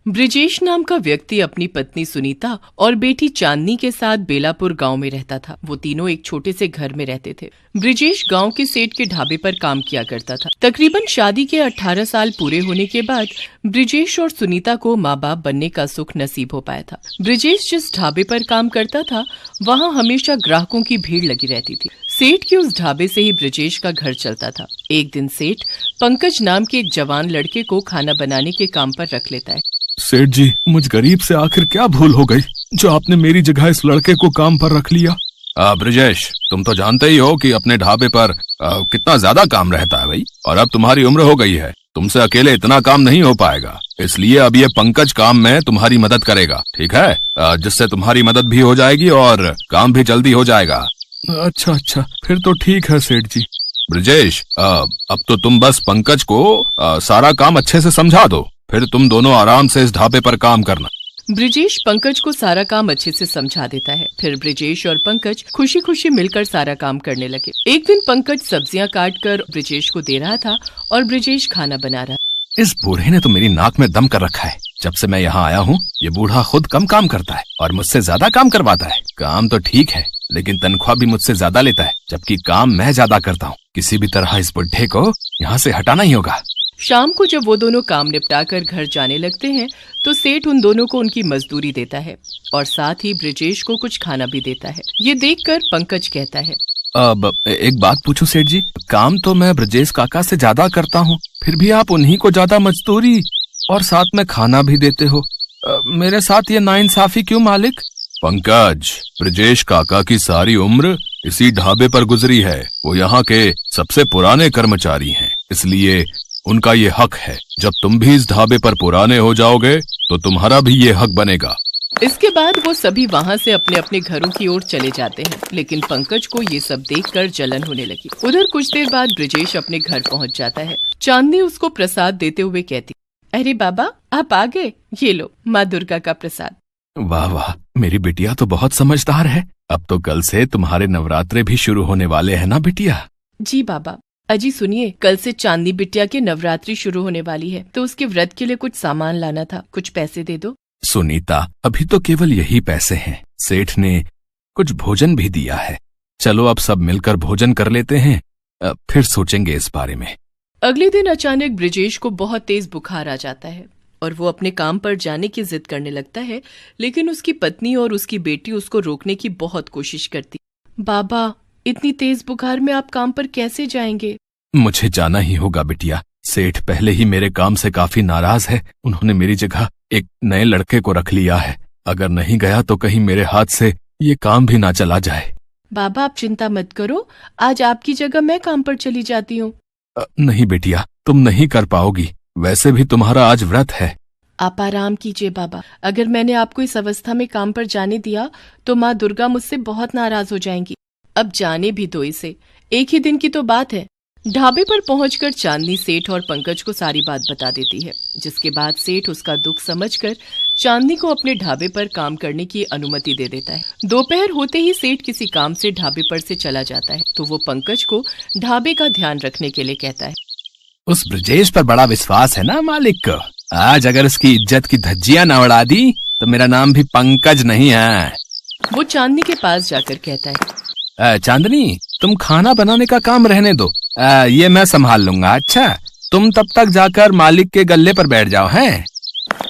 ब्रिजेश नाम का व्यक्ति अपनी पत्नी सुनीता और बेटी चांदनी के साथ बेलापुर गांव में रहता था। वो तीनों एक छोटे से घर में रहते थे। ब्रिजेश गांव के सेठ के ढाबे पर काम किया करता था। तकरीबन शादी के 18 साल पूरे होने के बाद ब्रिजेश और सुनीता को माँ बाप बनने का सुख नसीब हो पाया था। ब्रिजेश जिस ढाबे पर काम करता था वहाँ हमेशा ग्राहकों की भीड़ लगी रहती थी। सेठ के उस ढाबे से ही ब्रिजेश का घर चलता था। एक दिन सेठ पंकज नाम के एक जवान लड़के को खाना बनाने के काम पर रख लेता है। सेठ जी, मुझ गरीब से आखिर क्या भूल हो गई जो आपने मेरी जगह इस लड़के को काम पर रख लिया? ब्रिजेश, तुम तो जानते ही हो कि अपने ढाबे पर कितना ज्यादा काम रहता है भाई, और अब तुम्हारी उम्र हो गई है, तुमसे अकेले इतना काम नहीं हो पाएगा। इसलिए अब ये पंकज काम में तुम्हारी मदद करेगा, ठीक है? जिससे तुम्हारी मदद भी हो जाएगी और काम भी जल्दी हो जाएगा। अच्छा, फिर तो ठीक है सेठ जी। ब्रिजेश, अब तो तुम बस पंकज को सारा काम अच्छे से समझा दो, फिर तुम दोनों आराम से इस ढाबे पर काम करना। ब्रिजेश पंकज को सारा काम अच्छे से समझा देता है। फिर ब्रिजेश और पंकज खुशी खुशी मिलकर सारा काम करने लगे। एक दिन पंकज सब्जियां काट कर ब्रिजेश को दे रहा था और ब्रिजेश खाना बना रहा। इस बूढ़े ने तो मेरी नाक में दम कर रखा है। जब से मैं यहाँ आया हूँ ये बूढ़ा खुद कम काम करता है और मुझसे ज्यादा काम करवाता है। काम तो ठीक है, लेकिन तनख्वाह भी मुझसे ज्यादा लेता है, जबकि काम मैं ज्यादा करता हूँ। किसी भी तरह इस बुढ़े को यहाँ से हटाना ही होगा। शाम को जब वो दोनों काम निपटा कर घर जाने लगते हैं तो सेठ उन दोनों को उनकी मजदूरी देता है और साथ ही ब्रिजेश को कुछ खाना भी देता है। ये देखकर पंकज कहता है, अब एक बात पूछूं सेठ जी, काम तो मैं ब्रिजेश काका से ज्यादा करता हूँ, फिर भी आप उन्हीं को ज्यादा मजदूरी और साथ में खाना भी देते हो। मेरे साथ ये नाइंसाफी क्यों मालिक? पंकज, ब्रिजेश काका की सारी उम्र इसी ढाबे पर गुजरी है। वो यहाँ के सबसे पुराने कर्मचारी हैं, इसलिए उनका ये हक है। जब तुम भी इस ढाबे पर पुराने हो जाओगे तो तुम्हारा भी ये हक बनेगा। इसके बाद वो सभी वहाँ से अपने अपने घरों की ओर चले जाते हैं, लेकिन पंकज को ये सब देखकर जलन होने लगी। उधर कुछ देर बाद ब्रिजेश अपने घर पहुँच जाता है। चांदनी उसको प्रसाद देते हुए कहती, अरे बाबा, आप आ गए, ये लो माँ दुर्गा का प्रसाद। वाह वाह, मेरी बिटिया तो बहुत समझदार है। अब तो कल से तुम्हारे नवरात्रे भी शुरू होने वाले हैं ना बिटिया? जी बाबा। अजी सुनिए, कल से चांदनी बिटिया की नवरात्रि शुरू होने वाली है, तो उसके व्रत के लिए कुछ सामान लाना था, कुछ पैसे दे दो। सुनीता, अभी तो केवल यही पैसे हैं। सेठ ने कुछ भोजन भी दिया है। चलो अब सब मिलकर भोजन कर लेते हैं, फिर सोचेंगे इस बारे में। अगले दिन अचानक ब्रिजेश को बहुत तेज बुखार आ जाता है और वो अपने काम पर जाने की जिद करने लगता है, लेकिन उसकी पत्नी और उसकी बेटी उसको रोकने की बहुत कोशिश करती। बाबा, इतनी तेज बुखार में आप काम पर कैसे जाएंगे? मुझे जाना ही होगा बिटिया। सेठ पहले ही मेरे काम से काफी नाराज है। उन्होंने मेरी जगह एक नए लड़के को रख लिया है। अगर नहीं गया तो कहीं मेरे हाथ से ये काम भी ना चला जाए। बाबा, आप चिंता मत करो, आज आपकी जगह मैं काम पर चली जाती हूँ। नहीं बेटिया, तुम नहीं कर पाओगी। वैसे भी तुम्हारा आज व्रत है। आप आराम कीजिए बाबा। अगर मैंने आपको इस अवस्था में काम पर जाने दिया तो माँ दुर्गा मुझसे बहुत नाराज हो जाएंगी। अब जाने भी दो इसे, एक ही दिन की तो बात है। ढाबे पर पहुंचकर चांदनी सेठ और पंकज को सारी बात बता देती है, जिसके बाद सेठ उसका दुख समझकर चांदनी को अपने ढाबे पर काम करने की अनुमति दे देता है। दोपहर होते ही सेठ किसी काम से ढाबे पर से चला जाता है, तो वो पंकज को ढाबे का ध्यान रखने के लिए कहता है। उस ब्रिजेश पर बड़ा विश्वास है ना मालिक को। आज अगर उसकी इज्जत की धज्जियां न उड़ा दी तो मेरा नाम भी पंकज नहीं है। वो चांदनी के पास जाकर कहता है, चांदनी, तुम खाना बनाने का काम रहने दो, ये मैं संभाल लूंगा। अच्छा, तुम तब तक जाकर मालिक के गल्ले पर बैठ जाओ हैं।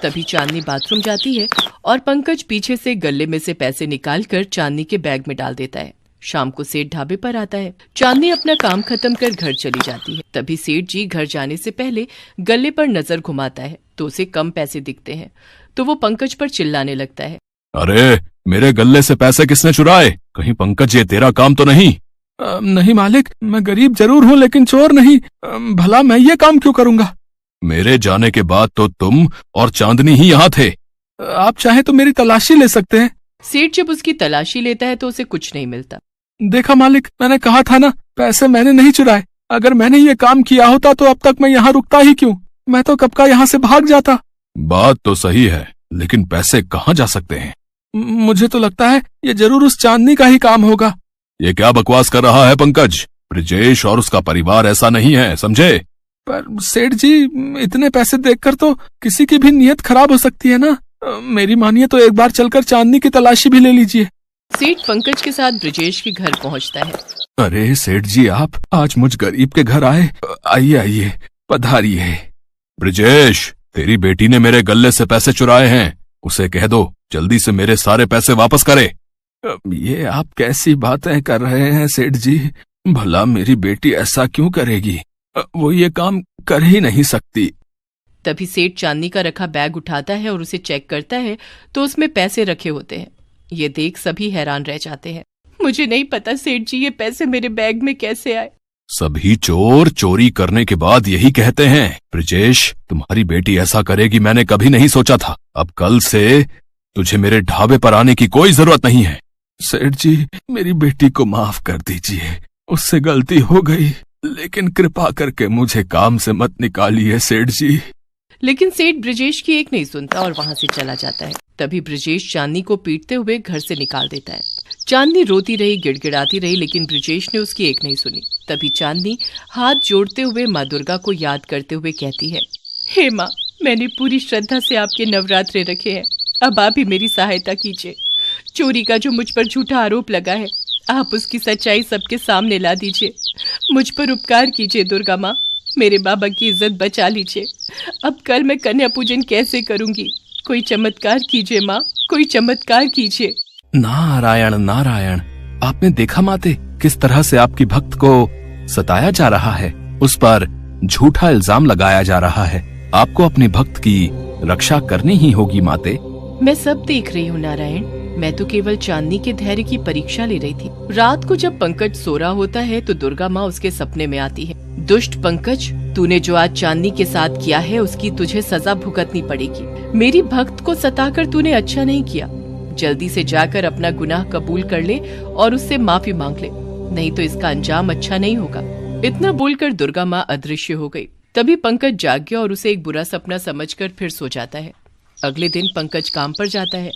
तभी चांदनी बाथरूम जाती है और पंकज पीछे से गल्ले में से पैसे निकालकर चांदनी के बैग में डाल देता है। शाम को सेठ ढाबे पर आता है। चांदनी अपना काम खत्म कर घर चली जाती है। तभी सेठ जी घर जाने से पहले गल्ले पर नजर घुमाता है तो उसे कम पैसे दिखते हैं, तो वो पंकज पर चिल्लाने लगता है, अरे, मेरे गल्ले से पैसे किसने चुराए? कहीं पंकज ये तेरा काम तो नहीं? नहीं मालिक, मैं गरीब जरूर हूँ लेकिन चोर नहीं। भला मैं ये काम क्यों करूँगा? मेरे जाने के बाद तो तुम और चांदनी ही यहाँ थे। आप चाहे तो मेरी तलाशी ले सकते हैं। सेठ जब उसकी तलाशी लेता है तो उसे कुछ नहीं मिलता। देखा मालिक, मैंने कहा था ना, पैसे मैंने नहीं चुराए। अगर मैंने ये काम किया होता तो अब तक मैं यहाँ रुकता ही क्यों? मैं तो कब का यहाँ से भाग जाता। बात तो सही है, लेकिन पैसे कहाँ जा सकते हैं? मुझे तो लगता है ये जरूर उस चांदनी का ही काम होगा। ये क्या बकवास कर रहा है पंकज? ब्रिजेश और उसका परिवार ऐसा नहीं है, समझे? पर सेठ जी, इतने पैसे देखकर तो किसी की भी नीयत खराब हो सकती है ना। मेरी मानिए तो एक बार चलकर चांदनी की तलाशी भी ले लीजिए। सेठ पंकज के साथ ब्रजेश के घर पहुंचता है। अरे सेठ जी, आप आज मुझ गरीब के घर आए। आइए आइए, पधारिए। ब्रजेश, तेरी बेटी ने मेरे गल्ले से पैसे चुराए हैं, उसे कह दो जल्दी से मेरे सारे पैसे वापस करे। ये आप कैसी बातें कर रहे हैं सेठ जी? भला मेरी बेटी ऐसा क्यों करेगी? वो ये काम कर ही नहीं सकती। तभी सेठ चांदनी का रखा बैग उठाता है और उसे चेक करता है तो उसमें पैसे रखे होते हैं। ये देख सभी हैरान रह जाते हैं। मुझे नहीं पता सेठ जी, ये पैसे मेरे बैग में कैसे आए? सभी चोर चोरी करने के बाद यही कहते हैं। ब्रजेश, तुम्हारी बेटी ऐसा करेगी मैंने कभी नहीं सोचा था। अब कल से तुझे मेरे ढाबे पर आने की कोई जरूरत नहीं है। सेठ जी, मेरी बेटी को माफ कर दीजिए, उससे गलती हो गई, लेकिन कृपा करके मुझे काम से मत निकालिए सेठ जी। लेकिन सेठ ब्रजेश की एक नहीं सुनता और वहां से चला जाता है। तभी ब्रजेश चांदनी को पीटते हुए घर से निकाल देता है। चांदनी रोती रही, गिड़गिड़ाती रही, लेकिन ब्रजेश ने उसकी एक नहीं सुनी। तभी चांदनी हाथ जोड़ते हुए माँ दुर्गा को याद करते हुए कहती है, हे माँ, मैंने पूरी श्रद्धा से आपके नवरात्रे रखे हैं, अब आप ही मेरी सहायता कीजिए। चोरी का जो मुझ पर झूठा आरोप लगा है, आप उसकी सच्चाई सबके सामने ला दीजिए। मुझ पर उपकार कीजिए दुर्गा माँ, मेरे बाबा की इज्जत बचा लीजिए। अब कल मैं कन्या पूजन कैसे करूंगी? कोई चमत्कार कीजिए माँ, कोई चमत्कार कीजिए। नारायण नारायण, आपने देखा माते किस तरह से आपकी भक्त को सताया जा रहा है, उस पर झूठा इल्जाम लगाया जा रहा है। आपको अपने भक्त की रक्षा करनी ही होगी माते। मैं सब देख रही हूँ नारायण, मैं तो केवल चांदनी के धैर्य की परीक्षा ले रही थी। रात को जब पंकज सो रहा होता है तो दुर्गा माँ उसके सपने में आती है। दुष्ट पंकज, तूने जो आज चांदनी के साथ किया है उसकी तुझे सजा भुगतनी पड़ेगी। मेरी भक्त को सताकर तूने अच्छा नहीं किया। जल्दी से जाकर अपना गुनाह कबूल कर ले और उससे माफी मांग ले, नहीं तो इसका अंजाम अच्छा नहीं होगा। इतना बोलकर दुर्गा माँ अदृश्य हो गई। तभी पंकज जाग गया और उसे एक बुरा सपना समझकर फिर सो जाता है। अगले दिन पंकज काम पर जाता है।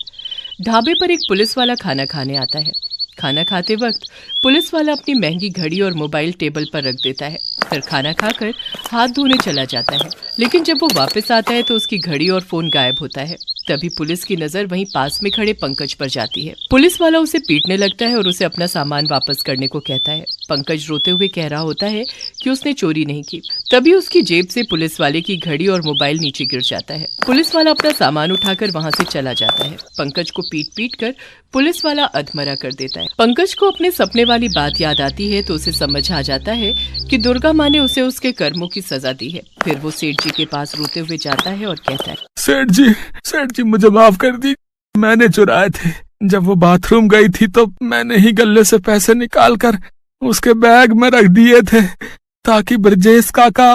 ढाबे पर एक पुलिस वाला खाना खाने आता है। खाना खाते वक्त पुलिस वाला अपनी महंगी घड़ी और मोबाइल टेबल पर रख देता है, फिर खाना खाकर हाथ धोने चला जाता है। लेकिन जब वो वापस आता है तो उसकी घड़ी और फोन गायब होता है। तभी पुलिस की नजर वहीं पास में खड़े पंकज पर जाती है। पुलिस वाला उसे पीटने लगता है और उसे अपना सामान वापस करने को कहता है। पंकज रोते हुए कह रहा होता है कि उसने चोरी नहीं की। तभी उसकी जेब से पुलिस वाले की घड़ी और मोबाइल नीचे गिर जाता है। पुलिस वाला अपना सामान उठाकर वहां से चला जाता है। पंकज को पीट कर पुलिस वाला अधमरा कर देता है। पंकज को अपने सपने वाली बात याद आती है तो उसे समझ आ जाता है कि दुर्गा माँ ने उसे उसके कर्मों की सजा दी है। फिर वो सेठ जी के पास रोते हुए जाता है और कहता है, सेठ जी मुझे माफ कर दी, मैंने चुराए थे। जब वो बाथरूम गई थी तो मैंने ही गले से पैसे निकाल कर उसके बैग में रख दिए थे, ताकि ब्रजेश काका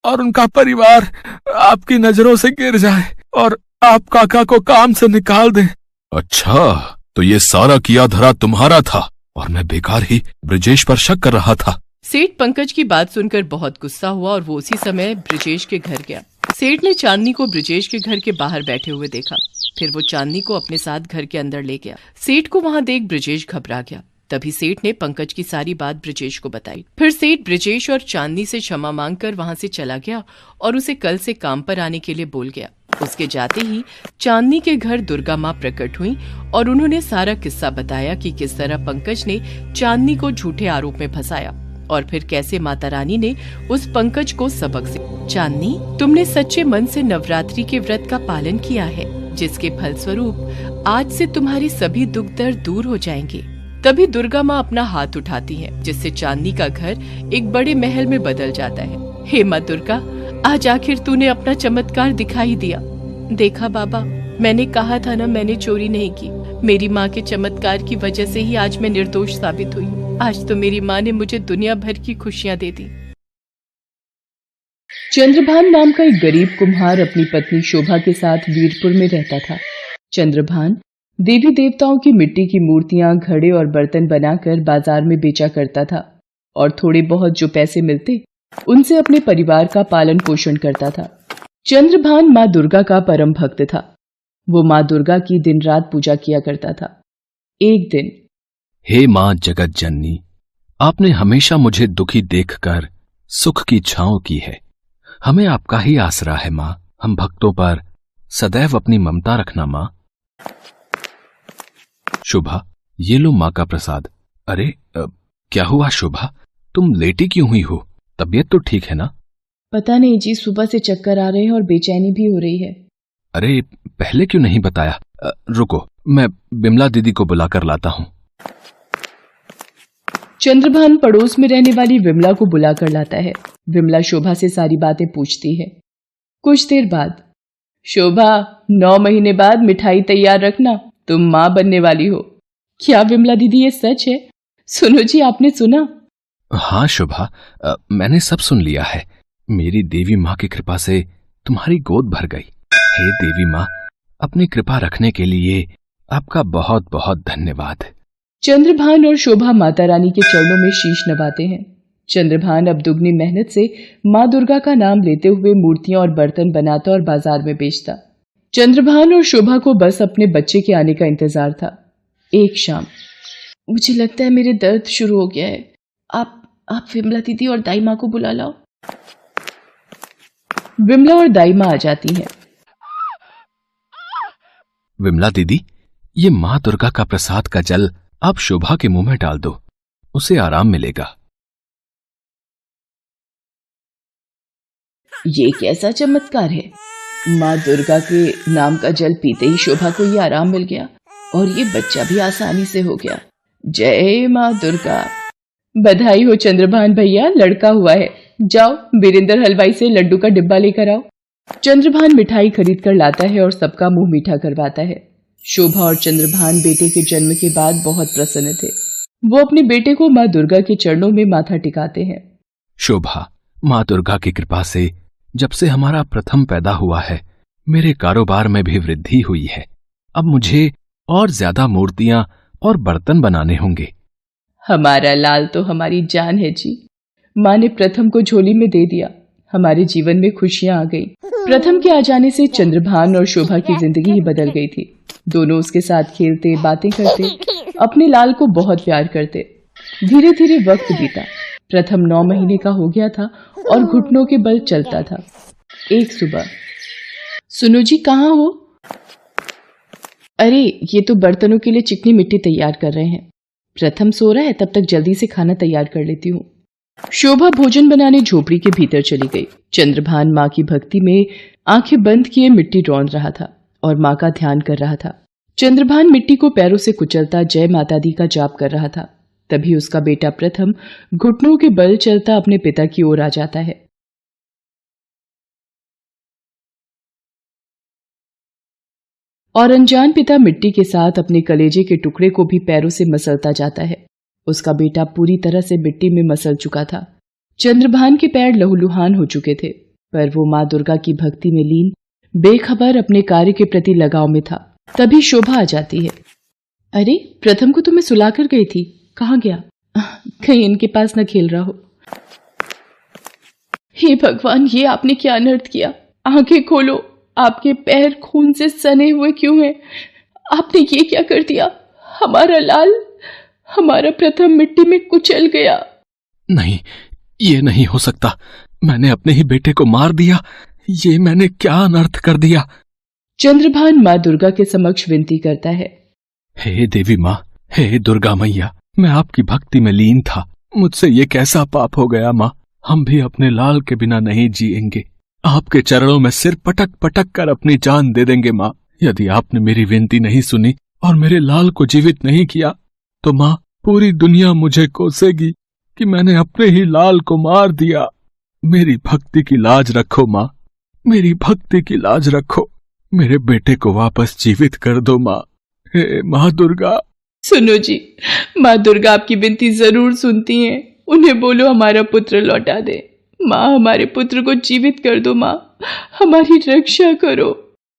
और उनका परिवार आपकी नजरों से गिर जाए और आप काका को काम से निकाल दें। अच्छा, तो ये सारा किया धरा तुम्हारा था और मैं बेकार ही ब्रजेश पर शक कर रहा था। सेठ पंकज की बात सुनकर बहुत गुस्सा हुआ और वो उसी समय ब्रजेश के घर गया। सेठ ने चांदनी को ब्रजेश के घर के बाहर बैठे हुए देखा। फिर वो चांदनी को अपने साथ घर के अंदर ले गया। सेठ को वहां देख ब्रजेश घबरा गया। तभी सेठ ने पंकज की सारी बात ब्रजेश को बताई। फिर सेठ ब्रजेश और चांदनी से क्षमा मांगकर वहां से चला गया और उसे कल से काम पर आने के लिए बोल गया। उसके जाते ही चांदनी के घर दुर्गा माँ प्रकट हुई और उन्होंने सारा किस्सा बताया कि किस तरह पंकज ने चांदनी को झूठे आरोप में फंसाया और फिर कैसे माता रानी ने उस पंकज को सबक सिखाया। चांदनी, तुमने सच्चे मन से नवरात्रि के व्रत का पालन किया है, जिसके फलस्वरूप आज से तुम्हारे सभी दुख दर्द दूर हो जाएंगे। तभी दुर्गा माँ अपना हाथ उठाती है, जिससे चांदनी का घर एक बड़े महल में बदल जाता है। हे माँ दुर्गा, आज आखिर तूने अपना चमत्कार दिखाई दिया। देखा बाबा, मैंने कहा था ना, मैंने चोरी नहीं की। मेरी माँ के चमत्कार की वजह से ही आज मैं निर्दोष साबित हुई। आज तो मेरी माँ ने मुझे दुनिया भर की खुशियाँ दे दी। चंद्रभान नाम का एक गरीब कुम्हार अपनी पत्नी शोभा के साथ वीरपुर में रहता था। चंद्रभान देवी देवताओं की मिट्टी की मूर्तियां, घड़े और बर्तन बनाकर बाजार में बेचा करता था और थोड़े बहुत जो पैसे मिलते उनसे अपने परिवार का पालन पोषण करता था। चंद्रभान माँ दुर्गा का परम भक्त था। वो माँ दुर्गा की दिन रात पूजा किया करता था। एक दिन, हे माँ जगत जननी, आपने हमेशा मुझे दुखी देखकर सुख की छांव की है। हमें आपका ही आसरा है माँ। हम भक्तों पर सदैव अपनी ममता रखना माँ। शोभा, ये लो माँ का प्रसाद। अरे क्या हुआ शोभा, तुम लेटी क्यों हुई हो? तबीयत तो ठीक है ना? पता नहीं जी, सुबह से चक्कर आ रहे हैं और बेचैनी भी हो रही है। अरे पहले क्यों नहीं बताया? रुको, मैं बिमला दीदी को बुलाकर लाता हूँ। चंद्रभान पड़ोस में रहने वाली विमला को बुलाकर लाता है। विमला शोभा से सारी बातें पूछती है। कुछ देर बाद, शोभा 9 महीने बाद मिठाई तैयार रखना, तुम माँ बनने वाली हो। क्या विमला दीदी ये सच है? सुनो जी, आपने सुना? हाँ शोभा, मैंने सब सुन लिया है। मेरी देवी माँ की कृपा से तुम्हारी गोद भर गई। हे देवी माँ, अपनी कृपा रखने के लिए आपका बहुत बहुत धन्यवाद। चंद्रभान और शोभा माता रानी के चरणों में शीश नवाते हैं। चंद्रभान अब दुगनी मेहनत से माँ दुर्गा का नाम लेते हुए मूर्तियां और बर्तन बनाता और बाजार में बेचता। चंद्रभान और शोभा को बस अपने बच्चे के आने का इंतजार था। एक शाम, मुझे लगता है मेरे दर्द शुरू हो गया है। आप विमला दीदी और दाई माँ को बुला लाओ। विमला और दाई माँ आ जाती हैं। विमला दीदी, ये माँ दुर्गा का प्रसाद का जल आप शोभा के मुंह में डाल दो, उसे आराम मिलेगा। ये कैसा चमत्कार है? माँ दुर्गा के नाम का जल पीते ही शोभा को ये आराम मिल गया और ये बच्चा भी आसानी से हो गया। जय माँ दुर्गा। बधाई हो चंद्रभान भैया, लड़का हुआ है। जाओ वीरेंद्र हलवाई से लड्डू का डिब्बा लेकर आओ। चंद्रभान मिठाई खरीद कर लाता है और सबका मुंह मीठा करवाता है। शोभा और चंद्रभान बेटे के जन्म के बाद बहुत प्रसन्न थे। वो अपने बेटे को माँ दुर्गा के चरणों में माथा टिकाते हैं। शोभा, माँ दुर्गा की कृपा से जब से हमारा प्रथम पैदा हुआ है, मेरे कारोबार में भी वृद्धि हुई है। अब मुझे और ज्यादा मूर्तियां और बर्तन बनाने होंगे। हमारा लाल तो हमारी जान है जी। माँ ने प्रथम को झोली में दे दिया, हमारे जीवन में खुशियां आ गई। प्रथम के आ जाने से चंद्रभान और शोभा की जिंदगी ही बदल गई थी। दोनों उसके साथ खेलते, बातें करते, अपने लाल को बहुत प्यार करते। धीरे धीरे वक्त बीता। प्रथम 9 महीने का हो गया था और घुटनों के बल चलता था। एक सुबह, सुनो जी, कहाँ हो? अरे ये तो बर्तनों के लिए चिकनी मिट्टी तैयार कर रहे हैं। प्रथम सो रहा है, तब तक जल्दी से खाना तैयार कर लेती हूँ। शोभा भोजन बनाने झोपड़ी के भीतर चली गई। चंद्रभान माँ की भक्ति में आंखें बंद किए मिट्टी रौंद रहा था और माँ का ध्यान कर रहा था। चंद्रभान मिट्टी को पैरों से कुचलता जय माता दी का जाप कर रहा था। तभी उसका बेटा प्रथम घुटनों के बल चलता अपने पिता की ओर आ जाता है। और अनजान पिता मिट्टी के साथ अपने कलेजे के टुकड़े को भी पैरों से मसलता जाता है। उसका बेटा पूरी तरह से मिट्टी में मसल चुका था। चंद्रभान के पैर लहूलुहान हो चुके थे, पर वो माँ दुर्गा की भक्ति में लीन, बेखबर अपने कार्य के प्रति लगाव में था। तभी शोभा आ जाती है। अरे प्रथम को तो मैं सुलाकर गई थी, कहाँ गया? कहीं इनके पास न खेल रहा हो। हे भगवान, ये आपने क्या अनर्थ किया? आंखें खोलो, आपके पैर खून से सने हुए क्यों हैं? आपने ये क्या कर दिया? हमारा लाल, हमारा प्रथम मिट्टी में कुचल गया। नहीं, ये नहीं हो सकता। मैंने अपने ही बेटे को मार दिया। ये मैंने क्या अनर्थ कर दिया? चंद्रभान माँ दुर्गा के समक्ष विनती करता है। हे देवी माँ, हे दुर्गा मैया, मैं आपकी भक्ति में लीन था। मुझसे ये कैसा पाप हो गया माँ? हम भी अपने लाल के बिना नहीं जिएंगे। आपके चरणों में सिर पटक पटक कर अपनी जान दे देंगे माँ। यदि आपने मेरी विनती नहीं सुनी और मेरे लाल को जीवित नहीं किया तो माँ, पूरी दुनिया मुझे कोसेगी कि मैंने अपने ही लाल को मार दिया। मेरी भक्ति की लाज रखो माँ, मेरी भक्ति की लाज रखो। मेरे बेटे को वापस जीवित कर दो माँ। हे माँ दुर्गा। सुनो जी, माँ दुर्गा आपकी विनती जरूर सुनती हैं। उन्हें बोलो हमारा पुत्र लौटा दे। माँ, हमारे पुत्र को जीवित कर दो माँ, हमारी रक्षा करो।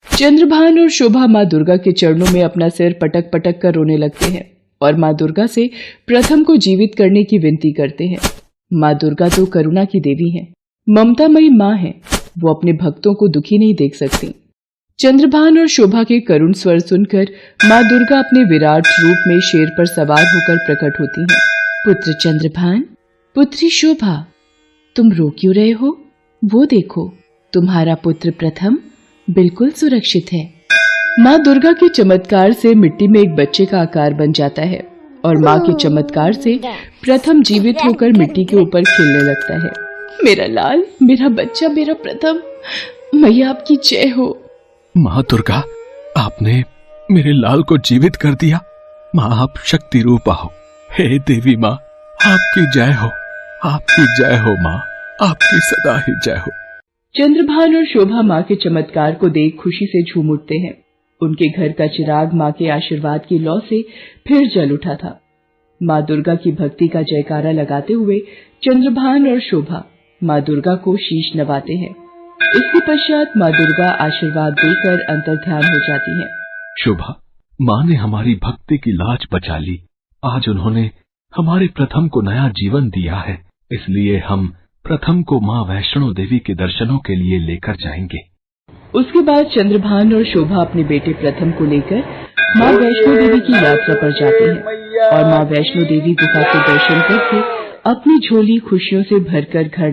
चंद्रभान और शोभा माँ दुर्गा के चरणों में अपना सिर पटक पटक कर रोने लगते हैं और माँ दुर्गा से प्रथम को जीवित करने की विनती करते हैं। माँ दुर्गा तो करुणा की देवी हैं, ममतामयी माँ है। वो अपने भक्तों को दुखी नहीं देख सकती। चंद्रभान और शोभा के करुण स्वर सुनकर माँ दुर्गा अपने विराट रूप में शेर पर सवार होकर प्रकट होती हैं। पुत्र चंद्रभान, पुत्री शोभा, तुम रो क्यों रहे हो? वो देखो, तुम्हारा पुत्र प्रथम बिल्कुल सुरक्षित है। माँ दुर्गा के चमत्कार से मिट्टी में एक बच्चे का आकार बन जाता है और माँ के चमत्कार से प्रथम जीवित होकर मिट्टी के ऊपर खेलने लगता है। मेरा लाल, मेरा बच्चा, मेरा प्रथम, मैया आपकी जय हो। माँ दुर्गा, आपने मेरे लाल को जीवित कर दिया। माँ आप शक्ति रूपा हो। हे देवी माँ, आपकी जय हो, आपकी जय हो माँ, आपकी सदा ही जय हो। चंद्रभान और शोभा माँ के चमत्कार को देख खुशी से झूम उठते हैं। उनके घर का चिराग माँ के आशीर्वाद की लौ से फिर जल उठा था। माँ दुर्गा की भक्ति का जयकारा लगाते हुए चंद्रभान और शोभा माँ दुर्गा को शीश नवाते हैं। इसके पश्चात माँ दुर्गा आशीर्वाद देकर अंतर्ध्यान हो जाती हैं। शोभा, माँ ने हमारी भक्ति की लाज बचा ली। आज उन्होंने हमारे प्रथम को नया जीवन दिया है, इसलिए हम प्रथम को माँ वैष्णो देवी के दर्शनों के लिए लेकर जाएंगे। उसके बाद चंद्रभान और शोभा अपने बेटे प्रथम को लेकर माँ वैष्णो देवी की यात्रा पर जाते हैं और माँ वैष्णो देवी गुफा के दर्शन करके अपनी झोली खुशियों से भरकर घर